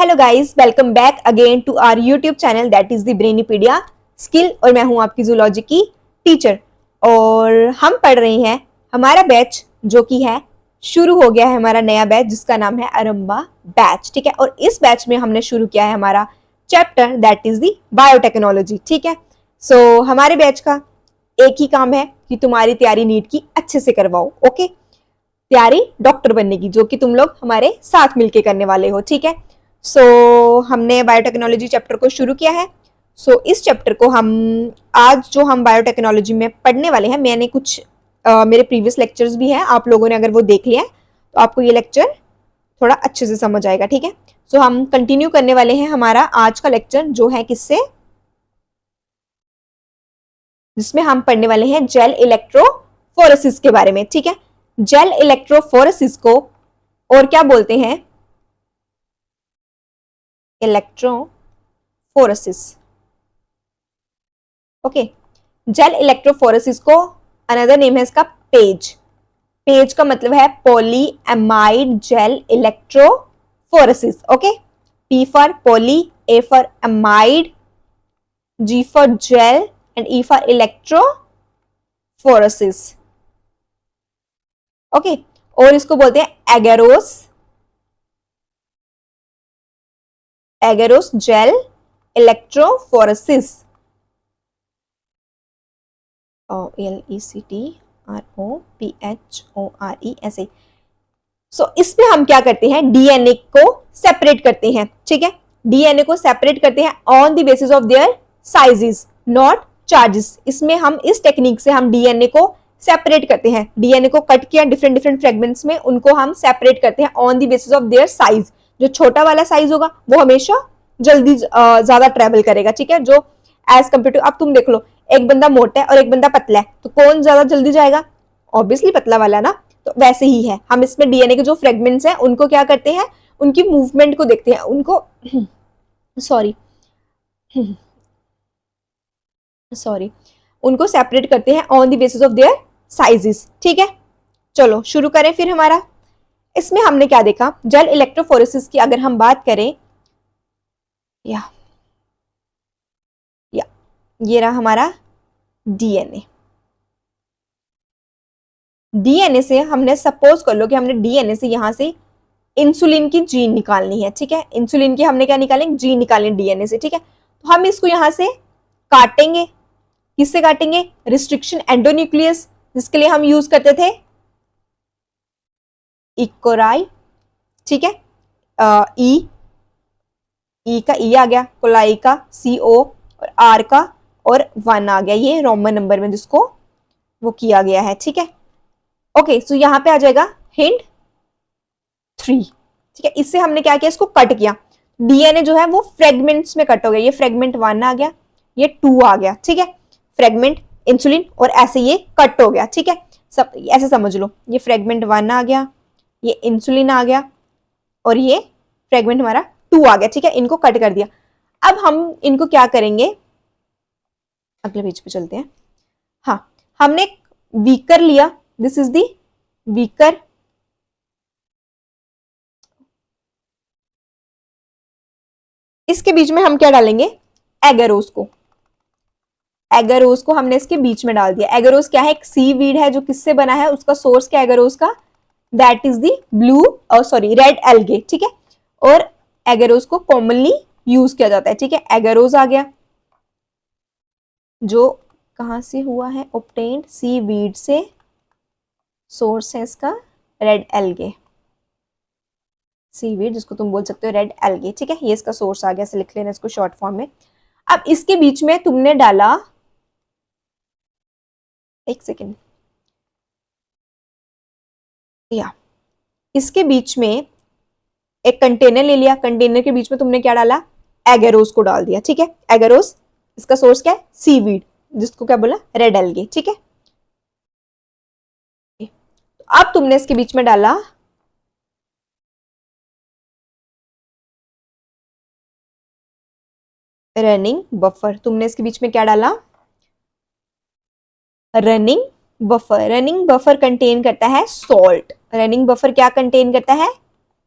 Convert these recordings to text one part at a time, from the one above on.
Hello guys, welcome back again to our YouTube channel that is the Brainypedia skill. और मैं हूं आपकी zoology की टीचर और हम पढ़ रहे हैं हमारा बैच जो कि है शुरू हो गया है हमारा नया बैच जिसका नाम है अरंबा बैच। ठीक है, और इस बैच में हमने शुरू किया है हमारा chapter that is the biotechnology. ठीक है, सो हमारे बैच का एक ही काम है कि तुम्हारी तैयारी नीट की अच्छे से करवाओ। ओके, तैयारी डॉक्टर बनने की, जो कि तुम लोग हमारे साथ मिलके करने वाले हो। ठीक है, सो हमने बायोटेक्नोलॉजी चैप्टर को शुरू किया है। इस चैप्टर को आज जो हम बायोटेक्नोलॉजी में पढ़ने वाले हैं, मैंने कुछ मेरे प्रीवियस लेक्चर्स भी हैं, आप लोगों ने अगर वो देख लिया है तो आपको ये लेक्चर थोड़ा अच्छे से समझ आएगा। ठीक है, हम कंटिन्यू करने वाले हैं हमारा आज का लेक्चर जो है किससे, जिसमें हम पढ़ने वाले हैं जेल इलेक्ट्रोफोरेसिस के बारे में। ठीक है, जेल इलेक्ट्रोफोरेसिस को और क्या बोलते हैं? इलेक्ट्रोफोरेसिस। ओके, जेल इलेक्ट्रोफोरेसिस को अनदर नेम है इसका पेज। पेज का मतलब है polyamide gel electrophoresis. Okay, P for poly, A for amide, G for gel and E for electrophoresis. Okay, और इसको बोलते हैं agarose, agarose gel electrophoresis. ELECTROPHORESA। इसमें हम क्या करते हैं, डीएनए को सेपरेट करते हैं। ठीक है, डीएनए को सेपरेट करते हैं on the basis of their sizes not charges. इसमें हम इस टेक्निक से हम डीएनए को सेपरेट करते हैं। डीएनए को कट किया डिफरेंट डिफरेंट फ्रेगमेंट्स में, उनको हम सेपरेट करते हैं on the basis of their size. जो छोटा वाला साइज होगा वो हमेशा जल्दी ज्यादा ट्रेवल करेगा। ठीक है, जो एज कम्पेयर टू, अब तुम देख लो, एक बंदा मोटा है और एक बंदा पतला है, तो कौन ज्यादा जल्दी जाएगा? ऑब्वियसली पतला वाला ना। तो वैसे ही है, हम इसमें डीएनए के जो फ्रेगमेंट्स हैं उनको क्या करते हैं, उनकी मूवमेंट को देखते हैं, उनको सॉरी उनको सेपरेट करते हैं on the basis of their sizes. ठीक है, चलो शुरू करें फिर हमारा। इसमें हमने क्या देखा, जेल इलेक्ट्रोफोरेसिस की अगर हम बात करें, या ये रहा हमारा डीएनए। डीएनए से हमने, सपोज कर लो कि हमने डीएनए से यहां से इंसुलिन की जीन निकालनी है। ठीक है, इंसुलिन की हमने क्या निकालेंगे, जीन निकालेंगे डीएनए से। ठीक है, तो हम इसको यहां से काटेंगे। किससे काटेंगे? रिस्ट्रिक्शन एंडोन्यूक्लियस, जिसके लिए हम यूज करते थे इकोराई। ठीक है, ई का ई आ गया, कोलाई का CO, और आर का और 1 आ गया, ये रोमन नंबर में जिसको वो किया गया है। ठीक है, ओके, सो यहां पे आ जाएगा हिंट 3। ठीक है, इससे हमने क्या किया, इसको कट किया। डीएनए जो है वो फ्रेगमेंट्स में कट हो गया। ये फ्रेगमेंट 1 आ गया, ये 2 आ गया। ठीक है, फ्रेगमेंट इंसुलिन, और ऐसे ये कट हो गया। ठीक है, सब ऐसे समझ लो, ये फ्रेगमेंट 1 आ गया, ये इंसुलिन आ गया, और ये फ्रेगमेंट हमारा 2 आ गया। ठीक है, इनको कट कर दिया। अब हम इनको क्या करेंगे, अगले पेज पे चलते हैं। हाँ, हमने एक बीकर लिया, दिस इज दी बीकर। इसके बीच में हम क्या डालेंगे, एगेरोस को। एगेरोस को हमने इसके बीच में डाल दिया। एगेरोस क्या है, एक सीवीड है जो किससे बना है, उसका सोर्स क्या है एगेरोस का, that is the red algae. ठीक है, और एगेरोस को कॉमनली यूज किया जाता है। ठीक है, एगेरोस आ गया जो कहां से हुआ है, ऑब्टेन्ड सीवीड से, सोर्स है इसका रेड एल्गे, सीवीड जिसको तुम बोल सकते हो रेड एल्गे। ठीक है, ये इसका सोर्स आ गया, ऐसे लिख लेना इसको शॉर्ट फॉर्म में। अब इसके बीच में तुमने डाला, एक सेकेंड, या इसके बीच में एक कंटेनर ले लिया, कंटेनर के बीच में तुमने क्या डाला, एगेरोस को डाल दिया। ठीक है, एगेरोस इसका सोर्स क्या है, सीवीड, जिसको क्या बोला, रेड एल्गे। ठीक है, तो अब तुमने इसके बीच में डाला रनिंग बफर। तुमने इसके बीच में क्या डाला, running buffer. Running buffer contain करता है सॉल्ट। रनिंग बफर क्या कंटेन करता है,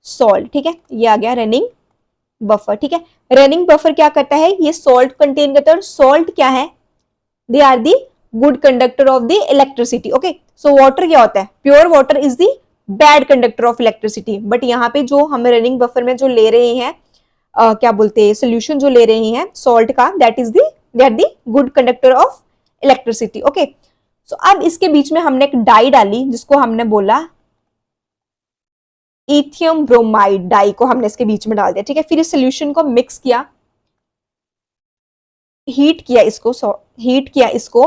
सॉल्ट। ठीक है, ये आ गया रनिंग बफर, ठीक है। रनिंग बफर क्या करता है, ये सॉल्ट कंटेन करता है, और सॉल्ट क्या है, they are the good conductor of the electricity. Okay, so water क्या होता है, pure water is the bad conductor of electricity. But यहाँ पे जो हम रनिंग बफर में जो ले रहे हैं क्या बोलते हैं, सोल्यूशन जो ले रहे हैं सॉल्ट का, that is the, they are the good conductor of electricity. Okay, so अब इसके बीच में हमने एक डाई डाली जिसको हमने बोला इथियम ब्रोमाइड, डाई को हमने इसके बीच में डाल दिया, ठीक है। फिर इस सोल्यूशन को मिक्स किया, हीट किया इसको, हीट किया इसको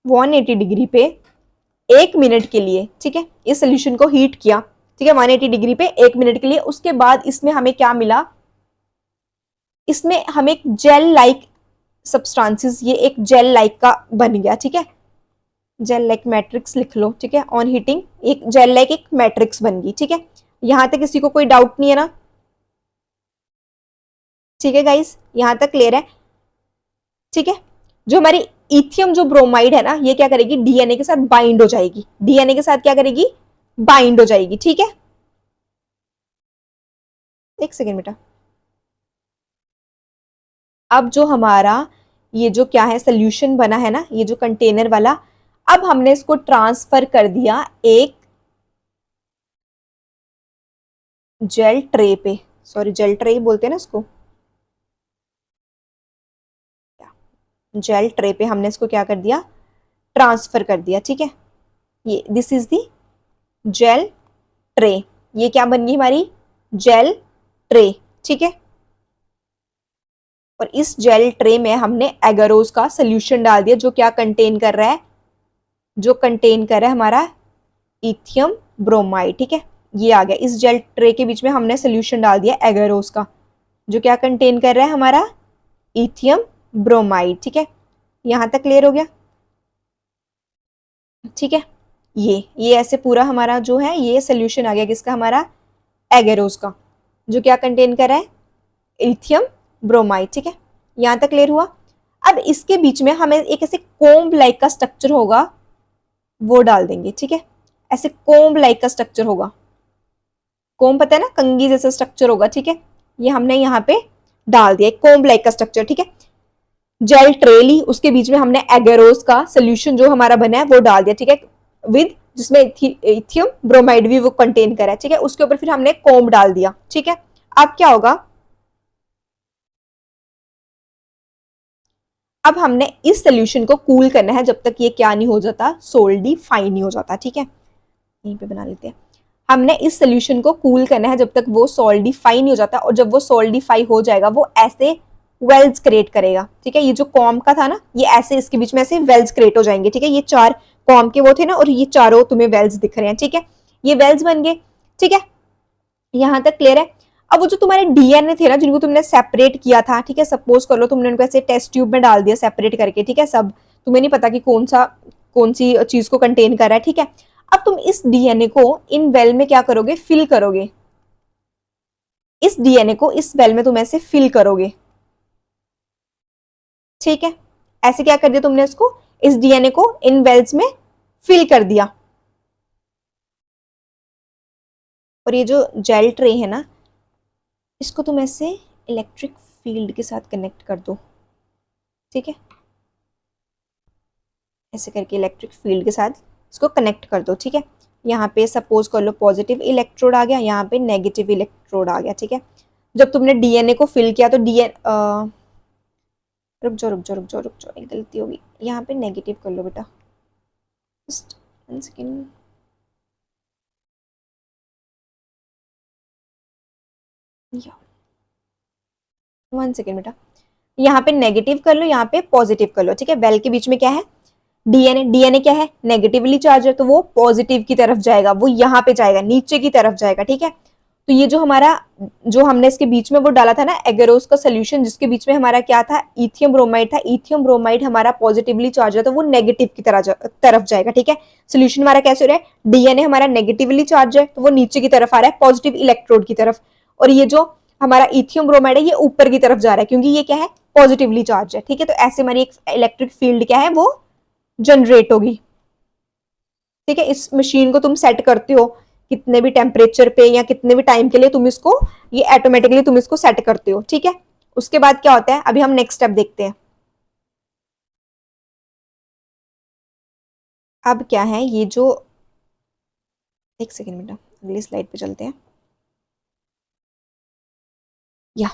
180 डिग्री पे 1 मिनट के लिए, ठीक है। इस सोल्यूशन को हीट किया, ठीक है, 180 डिग्री पे 1 मिनट के लिए। उसके बाद इसमें हमें क्या मिला, इसमें हमें एक जेल लाइक सब्सटेंसेस, ये एक जेल लाइक का बन गया, ठीक है। जेल लाइक मैट्रिक्स लिख लो, ठीक है। ऑन हीटिंग एक जेल लाइक एक मैट्रिक्स बन गई, ठीक है। यहां तक किसी को कोई डाउट नहीं है ना, ठीक है गाइस, यहां तक क्लियर है, ठीक है। जो हमारी इथियम जो ब्रोमाइड है ना, ये क्या करेगी, डीएनए के साथ बाइंड हो जाएगी, डीएनए के साथ क्या करेगी, बाइंड हो जाएगी, ठीक है। एक सेकेंड बेटा, अब जो हमारा ये जो क्या है सोल्यूशन बना है ना, ये जो कंटेनर वाला, अब हमने इसको ट्रांसफर कर दिया एक जेल ट्रे पे, सॉरी जेल ट्रे बोलते हैं ना इसको, जेल ट्रे पे हमने इसको क्या कर दिया, ट्रांसफर कर दिया, ठीक है। ये this is the gel tray, ये क्या बन गई हमारी जेल ट्रे, ठीक है। और इस जेल ट्रे में हमने एगारोज का सोल्यूशन डाल दिया, जो क्या कंटेन कर रहा है, जो कंटेन कर रहा है हमारा इथियम ब्रोमाइड, ठीक है। ये आ गया, इस जेल ट्रे के बीच में हमने सोल्यूशन डाल दिया एगारोज का, जो क्या कंटेन कर रहा है हमारा इथियम ब्रोमाइड, ठीक है। यहां तक क्लियर हो गया, ठीक है। ये ऐसे पूरा हमारा जो है ये सोल्यूशन आ गया किसका, हमारा एगारोज का, जो क्या कंटेन कर रहा है इथियम ब्रोमाइड, ठीक है। यहां तक क्लियर हुआ। अब इसके बीच में हमें एक ऐसे कोम्ब लाइक का स्ट्रक्चर होगा, वो डाल देंगे, ठीक है। ऐसे कोम्ब लाइक का स्ट्रक्चर होगा, कोम्ब पता है ना, कंगी जैसा स्ट्रक्चर होगा, ठीक है। ये हमने यहाँ पे डाल दिया, एक कोम्ब लाइक का स्ट्रक्चर, ठीक है। जेल ट्रे ली, उसके बीच में हमने एगारोज का सोल्यूशन जो हमारा बना है वो डाल दिया, ठीक है, विद जिसमें इथियम ब्रोमाइड भी वो कंटेन करा है, ठीक है। उसके ऊपर फिर हमने कोम्ब डाल दिया, ठीक है। अब क्या होगा, अब हमने इस सोल्यूशन को कूल करना है जब तक ये क्या नहीं हो जाता, सोल्डिफाई नहीं हो जाता, ठीक है। यहीं पे बना लेते हैं, हमने इस सोल्यूशन को कूल करना है जब तक वो सोल्डिफाई नहीं हो जाता, और जब वो सोल्डिफाई हो जाएगा वो ऐसे वेल्स क्रिएट करेगा, ठीक है। ये जो कॉम का था ना, ये ऐसे इसके बीच में ऐसे वेल्स क्रिएट हो जाएंगे, ठीक है। ये 4 कॉम के वो थे ना, और ये चारों तुम्हें वेल्स दिख रहे हैं, ठीक है। ये वेल्स बन गए, ठीक है। यहां तक क्लियर है। अब वो जो तुम्हारे डीएनए थे ना, जिनको तुमने सेपरेट किया था, ठीक है, सपोज कर लो तुमने उनको ऐसे टेस्ट ट्यूब में डाल दिया सेपरेट करके, ठीक है, सब तुम्हें नहीं पता कि कौन सी चीज को कंटेन कर रहा है, ठीक है। अब तुम इस डीएनए को इन वेल में क्या करोगे, फिल करोगे, इस डीएनए को इस वेल में तुम ऐसे फिल करोगे, ठीक है। ऐसे क्या कर दिया तुमने, इसको इस डीएनए को इन वेल्स में फिल कर दिया। और ये जो जेल ट्रे है ना, इसको तुम ऐसे इलेक्ट्रिक फील्ड के साथ कनेक्ट कर दो, ठीक है। ऐसे करके इलेक्ट्रिक फील्ड के साथ इसको कनेक्ट कर दो, ठीक है। यहाँ पे सपोज कर लो पॉजिटिव इलेक्ट्रोड आ गया, यहाँ पे नेगेटिव इलेक्ट्रोड आ गया, ठीक है। जब तुमने डीएनए को फिल किया तो रुक जाओ रुक जाओ रुक जाओ रुक जाओ, एक गलती होगी, यहाँ पे नेगेटिव कर लो बेटा, जस्ट 1 सेकेंड। या 1 सेकेंड बेटा, यहाँ पे नेगेटिव कर लो, यहाँ पे पॉजिटिव कर लो, ठीक है। वेल के बीच में क्या है, डीएनए, डीएनए क्या है, नेगेटिवली चार्ज है, तो वो पॉजिटिव की तरफ जाएगा, वो यहाँ पे जाएगा, नीचे की तरफ जाएगा, ठीक है। तो ये जो हमारा, जो हमने इसके बीच में वो डाला था ना एगारोस का सोल्यूशन, जिसके बीच में हमारा क्या था, इथियम ब्रोमाइड था, इथियम ब्रोमाइड हमारा पॉजिटिवली चार्ज है, तो वो नेगेटिव की तरफ जाएगा, ठीक है। सोल्यूशन हमारा कैसे हो रहा है, डीएनए हमारा नेगेटिवली चार्ज है, तो वो नीचे की तरफ आ रहा है पॉजिटिव इलेक्ट्रोड की तरफ, और ये जो हमारा इथियम ब्रोमाइड है ये ऊपर की तरफ जा रहा है, क्योंकि ये क्या है, पॉजिटिवली चार्ज है, ठीक है। तो ऐसे हमारी एक इलेक्ट्रिक फील्ड क्या है, वो जनरेट होगी, ठीक है। इस मशीन को तुम सेट करते हो कितने भी टेम्परेचर पे या कितने भी टाइम के लिए तुम इसको, ये ऑटोमेटिकली तुम इसको सेट करते हो, ठीक है। उसके बाद क्या होता है, अभी हम नेक्स्ट स्टेप देखते हैं। अब क्या है, ये जो, एक सेकेंड बेटा, अगली स्लाइड पे चलते हैं। या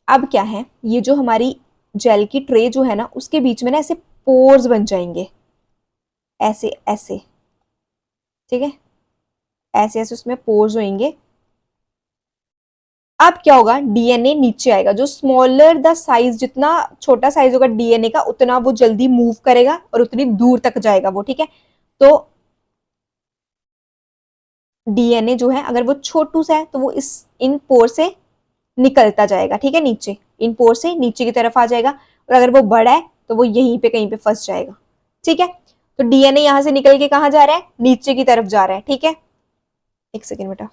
अब क्या है, ये जो हमारी जेल की ट्रे जो है ना, उसके बीच में ना ऐसे पोर्स बन जाएंगे, ऐसे ऐसे, ठीक है, ऐसे ऐसे उसमें पोर्स होंगे। अब क्या होगा, डीएनए नीचे आएगा, जो स्मॉलर द साइज, जितना छोटा साइज होगा डीएनए का उतना वो जल्दी मूव करेगा और उतनी दूर तक जाएगा वो, ठीक है। तो डीएनए जो है अगर वो छोटू सा है तो वो इस इन पोर से निकलता जाएगा, ठीक है, नीचे, इन पोर से नीचे की तरफ आ जाएगा। और अगर वो बड़ा है तो वो यहीं पे कहीं पे फंस जाएगा, ठीक है। तो डीएनए यहां से निकल के कहां जा रहा है, नीचे की तरफ जा रहा है, ठीक है। एक सेकेंड बेटा,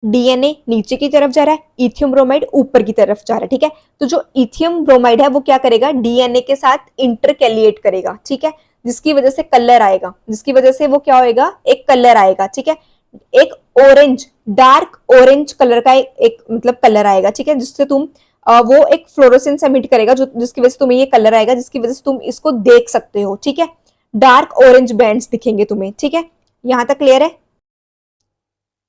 डीएनए नीचे की तरफ जा रहा है, इथियम ब्रोमाइड ऊपर की तरफ जा रहा है, ठीक है। तो जो इथियम ब्रोमाइड है वो क्या करेगा, डीएनए के साथ इंटरकैलिएट करेगा, ठीक है, जिसकी वजह से कलर आएगा, जिसकी वजह से वो क्या होएगा, एक कलर आएगा, ठीक है। एक ऑरेंज, डार्क ऑरेंज कलर का एक मतलब कलर आएगा, ठीक है, जिससे तुम वो एक फ्लोरोसेंस एमिट करेगा, जो जिसकी वजह से तुम्हें ये कलर आएगा, जिसकी वजह से तुम इसको देख सकते हो, ठीक है। डार्क ऑरेंज बैंड्स दिखेंगे तुम्हें, ठीक है। यहां तक क्लियर है।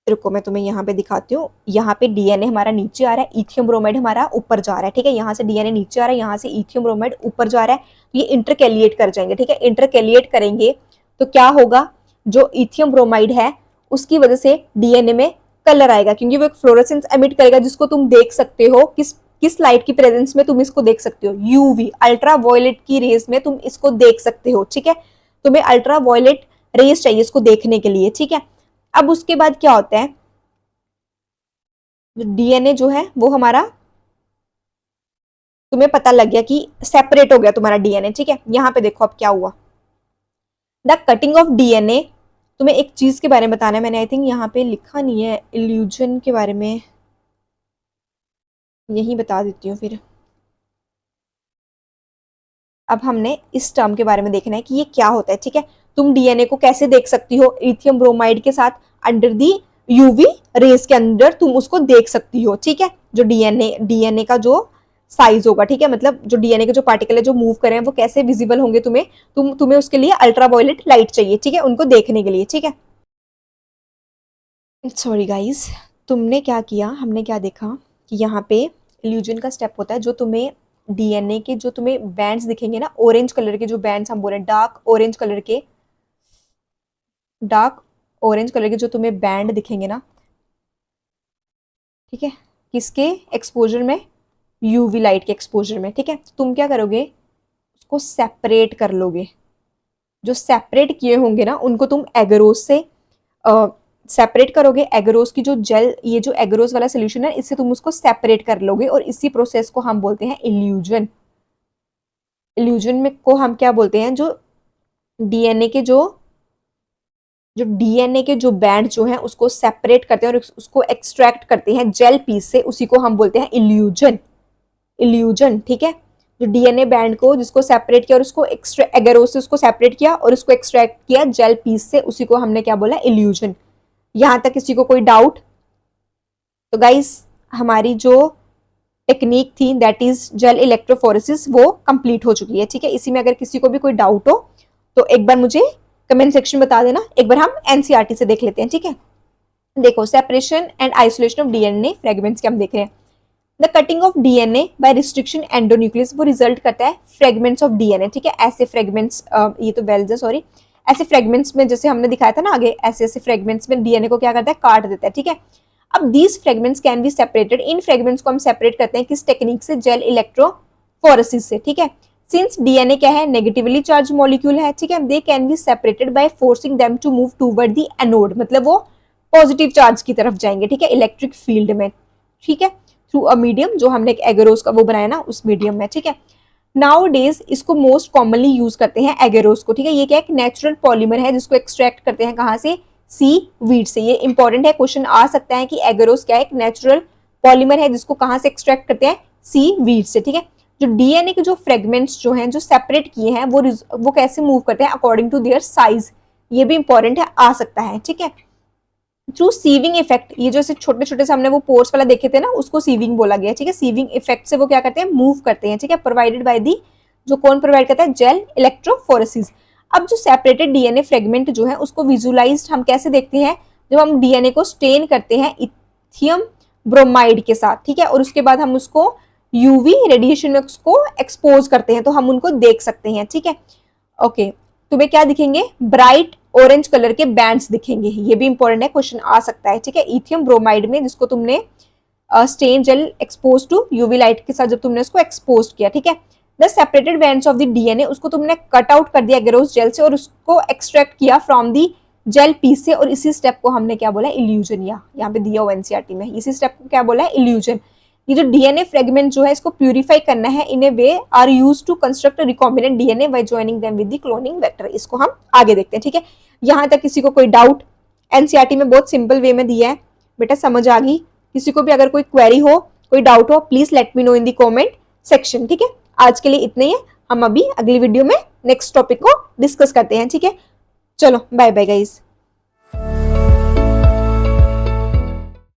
रुको मैं तुम्हें यहाँ पे दिखाती हूँ। यहाँ पे डीएनए हमारा नीचे आ रहा है, इथियम ब्रोमाइड हमारा ऊपर जा रहा है, ठीक है। यहाँ से डीएनए नीचे आ रहा है, यहाँ से इथियम ब्रोमाइड ऊपर जा रहा है, तो ये इंटरकैलिएट कर जाएंगे, ठीक है। इंटरकैलिएट करेंगे तो क्या होगा, जो इथियम ब्रोमाइड है उसकी वजह से डीएनए में कलर आएगा, क्योंकि वो एक फ्लोरेसेंस एमिट करेगा, जिसको तुम देख सकते हो, किस लाइट की प्रेजेंस में तुम इसको देख सकते हो, यूवी अल्ट्रा वायलेट की रेस में तुम इसको देख सकते हो, ठीक है। तुम्हें अल्ट्रा वायलेट रेस चाहिए इसको देखने के लिए, ठीक है। अब उसके बाद क्या होता है, डीएनए जो है वो हमारा, तुम्हें पता लग गया कि सेपरेट हो गया तुम्हारा डीएनए, ठीक है। यहां पे देखो अब क्या हुआ, द कटिंग ऑफ डीएनए। तुम्हें एक चीज के बारे में बताना है, मैंने आई थिंक यहाँ पे लिखा नहीं है, इल्यूजन के बारे में, यही बता देती हूँ फिर। अब हमने इस टर्म के बारे में देखना है कि ये क्या होता है, ठीक है। तुम डीएनए को कैसे देख सकती हो, इथियम ब्रोमाइड के साथ अंडर दी यूवी रेस के अंदर तुम उसको देख सकती हो, ठीक है। जो डीएनए का जो साइज होगा, ठीक है, मतलब जो डीएनए के जो पार्टिकल है जो मूव कर रहे हैं वो कैसे विजिबल होंगे तुम्हें, तुम्हें उसके लिए अल्ट्रावायलेट लाइट चाहिए, ठीक है, उनको देखने के लिए, ठीक है। सॉरी गाइस, तुमने क्या किया, हमने क्या देखा कि यहाँ पे इल्यूजन का स्टेप होता है, जो तुम्हें डीएनए के जो तुम्हें बैंड्स दिखेंगे ना, ऑरेंज कलर के जो बैंड्स हम बोल रहे हैं, डार्क ऑरेंज कलर के जो तुम्हें बैंड दिखेंगे ना, ठीक है, किसके एक्सपोजर में, यूवी लाइट के एक्सपोजर में, ठीक है। तुम क्या करोगे, उसको सेपरेट कर लोगे, जो सेपरेट किए होंगे ना उनको तुम एगरोस से सेपरेट करोगे। एगरोस की जो जेल, ये जो एगरोस वाला सोल्यूशन है, इससे तुम उसको सेपरेट कर लोगे, और इसी प्रोसेस को हम बोलते हैं इल्यूजन। इल्यूजन में को हम क्या बोलते हैं, जो डीएनए के जो डीएनए के जो बैंड जो हैं उसको सेपरेट करते हैं और उसको एक्सट्रैक्ट करते हैं जेल पीस से, उसी को हम बोलते हैं इल्यूजन। इल्यूजन, ठीक है। जो डीएनए बैंड को जिसको सेपरेट किया और उसको एगरोस से उसको सेपरेट किया और उसको एक्सट्रैक्ट किया जेल पीस से, उसी को हमने क्या बोला, इल्यूजन। यहां तक किसी को कोई डाउट? तो गाइस, हमारी जो टेक्निक थी दैट इज जेल इलेक्ट्रोफोरेसिस वो कंप्लीट हो चुकी है, ठीक है। इसी में अगर किसी को भी कोई डाउट हो तो एक बार मुझे कमेंट सेक्शन में बता देना, एक बार हम एनसीईआरटी से देख लेते हैं, ठीक है। देखो, separation and isolation of DNA fragments के हम देख रहे हैं। The cutting of DNA by restriction endonuclease, वो रिजल्ट करता है फ्रेगमेंट्स ऑफ डीएनए, ठीक है। ऐसे फ्रेगमेंट्स, ये तो वेल्स है, सॉरी, ऐसे फ्रेगमेंट्स में जैसे हमने दिखाया था ना आगे, ऐसे ऐसे फ्रेगमेंट्स में डीएनए को क्या करता है, काट देता है, ठीक है। अब these fragments can be separated, in fragments को हम सेपरेट करते हैं किस टेक्निक से, जेल इलेक्ट्रोफोरेसिस से, ठीक है। सिंस डीएनए क्या है, नेगेटिवली चार्ज मॉलिक्यूल है, ठीक है, they can be separated by forcing them to move toward the anode, मतलब वो पॉजिटिव चार्ज की तरफ जाएंगे, ठीक है, इलेक्ट्रिक फील्ड में, ठीक है, थ्रू अ मीडियम, जो हमने एक एगरोस का वो बनाया ना उस मीडियम में, ठीक है। नाउ डेज इसको मोस्ट कॉमनली यूज करते हैं एगरोस को, ठीक है। ये क्या, एक नेचुरल पॉलीमर है जिसको एक्सट्रैक्ट करते हैं कहाँ से, सी वीड से। ये इंपॉर्टेंट है, क्वेश्चन आ सकता है कि एगरोस क्या है, एक नेचुरल पॉलीमर है जिसको कहाँ से एक्सट्रैक्ट करते हैं, सी वीड से, ठीक है। जो डीएनए के जो फ्रेगमेंट्स जो हैं, जो सेपरेट किए हैं, वो कैसे मूव करते हैं अकॉर्डिंग टू देयर साइज, ये भी इंपॉर्टेंट है, आ सकता है, ठीक है। थ्रू सीविंग इफेक्ट, ये जो छोटे छोटे से हमने वो पोर्स वाला देखे थे ना, उसको सीविंग बोला गया है, ठीक है। सीविंग इफेक्ट से वो क्या करते हैं, मूव करते हैं, ठीक है। प्रोवाइडेड बाय दी, जो कौन प्रोवाइड करता है, जेल इलेक्ट्रोफोरेसिस। अब जो सेपरेटेड डीएनए फ्रेगमेंट जो है उसको विजुलाइज्ड हम कैसे देखते हैं, जब हम डीएनए को स्टेन करते हैं इथियम ब्रोमाइड के साथ, ठीक है, और उसके बाद हम उसको यूवी रेडिएशन में उसको एक्सपोज करते हैं, तो हम उनको देख सकते हैं, ठीक है। ओके, तुम्हें क्या दिखेंगे, ब्राइट ऑरेंज कलर के बैंड्स दिखेंगे, ये भी इंपॉर्टेंट है, क्वेश्चन आ सकता है, ठीक है। इथियम ब्रोमाइड में जिसको तुमने stain gel expose to UV light के साथ जब तुमने उसको एक्सपोज किया, ठीक है, the separated bands of the DNA, उसको तुमने कट आउट कर दिया एगेरोस जेल से और उसको एक्सट्रैक्ट किया फ्रॉम दी जेल पीस से, और इसी स्टेप को हमने क्या बोला, इल्यूजन, या यहाँ पे दिया हुआ एनसीईआरटी में, इसी स्टेप को क्या बोला है, इल्यूजन। ये जो डीएनए फ्रेगमेंट जो है इसको प्यूरिफाई करना है in a way are used to construct recombinant DNA by joining them with the cloning vector. इसको हम आगे देखते हैं, ठीक है। यहाँ तक किसी को कोई डाउट, एनसीईआरटी में बहुत सिंपल वे में दिया है, बेटा समझ आ गई। किसी को भी अगर कोई क्वेरी हो, कोई डाउट हो, please let me know in the comment section, ठीक है। आज के लिए इतना ही है, हम अभी अगली वीडियो में नेक्स्ट टॉपिक को डिस्कस करते हैं, ठीक है। चलो बाय बाय गाइस।